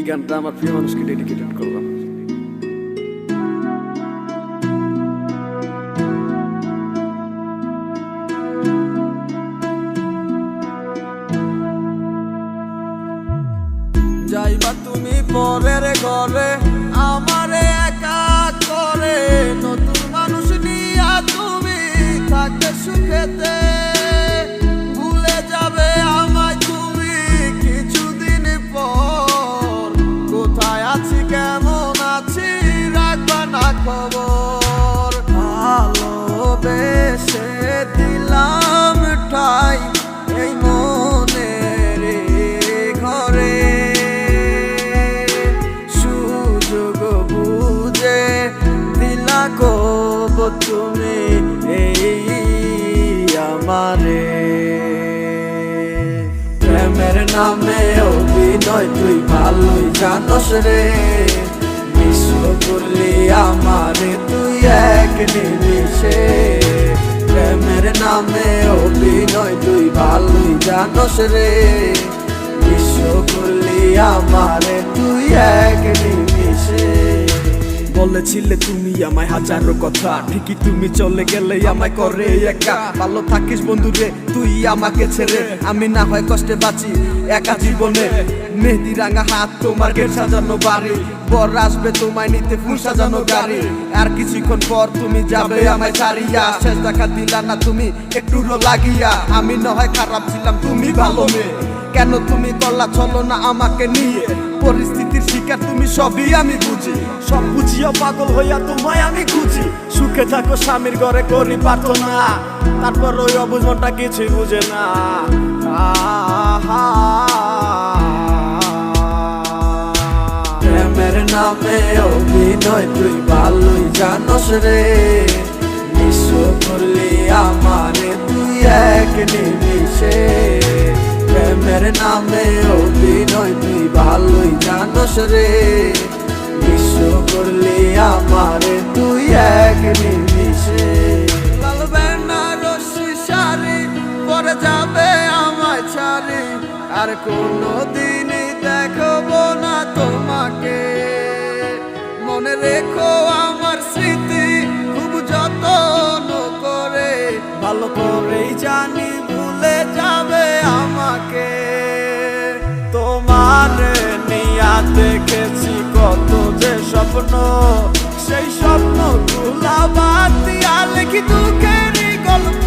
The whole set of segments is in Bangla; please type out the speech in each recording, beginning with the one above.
গানটা আমার প্রিয় মানুষকে ডেডিকেটেড করলাম। যাইবা তুমি পরের ঘরে আমারে একা করে, নতুন মানুষ নিয়া তুমি থাকতে সুখেতে, ভুলে যাবে আমায় তুমি কিছুদিন পর। কোথায় আছি কেমন আছি রাখবা না খবর, ভালোবেসে দিলাম ঠাই এই মনের ঘরে, সুযোগ বুঝে দিলা কব তুমি এই আমারে। প্রেমের নামে অভিনয় তুই ভালোই জানস রে, বিশ্ব করলি আমারে তুই এক নিমিষে। প্রেমের নামে অভিনয় তুই ভালোই জানস রে, বিশ্ব করলি আমারে তুই এক নিমিষে। বলেছিলে তুমি আমায় হাজারো কথা, ঠিকই তুমি চলে গেলে আমায় করে একা। ভালো থাকিস বন্ধুরে তুই আমাকে ছেড়ে, আমি না হয় কষ্টে বাঁচি একা জীবনে। মেহেদি রাঙা হাত তোমার গেট সাজানো বাড়ি, বর আসবে তোমায় নিতে ফুল সাজানো গাড়ি। আর কিছুক্ষণ পর তুমি যাবে আমায় ছাড়িয়া, শেষ দেখা দিলা না তুমি একটু লাগিয়া। আমি না হয় খারাপ ছিলাম তুমি ভালো মেয়ে, কেন তুমি করলা চলো না আমাকে নিয়ে। পরিস্থিতির শিকার তুমি সবই আমি বুঝি, সব বুঝিও পাগল হইয়া তোমায় আমি খুঁজি। সুখে থাকো স্বামীর ঘরে করি প্রার্থনা, তারপর ওই অবুঝ মনটা কিছুই বুঝে না। প্রেমের নামে অভিনয় তুই ভালোই জানস রে, বিশ্ব করলি আমারে তুই এক নিমিষে। প্রেমের নামে অভিনয় তুই ভালোই জানস রে, বিশ্ব করলি আমারে তুই এক নিমিষে। লাল বেনারসি শাড়ি পরে যাবে আমায় ছাড়ি, আর কোনো দিনই দেখবো না তোমাকে। মনে রেখো আমার স্মৃতি খুব যত্ন করে, ভালো করেই জানি ভুলে যাবে আমাকে। তোমার নিয়া দেখেছি কত যে স্বপ্ন, সেই স্বপ্ন গুলা বাদ দিয়া লিখি দুঃখেরই গল্প।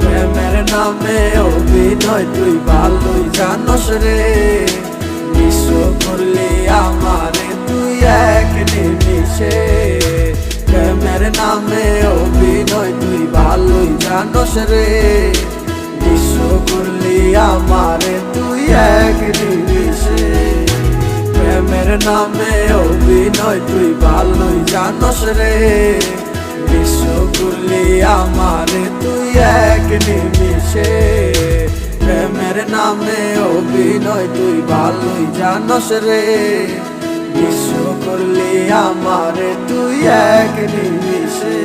প্রেমের নামে অভিনয় তুই ভালোই জানস রে, বিশ্ব করলি আমারে তুই এক নিমিষে। প্রেমের নামে অভিনয় তুই ভালোই জানস রে, বিশ্ব করলি আমারে তুই এক নিমিষে। প্রেমের নামে অভিনয় তুই ভালোই জানস রে, বিশ্ব করলি আমারে তুই এক নিমিষে। প্রেমের নামে অভিনয় তুই ভালোই জানস রে, বিশ্ব করলি আমারে তুই এক নিমিষে।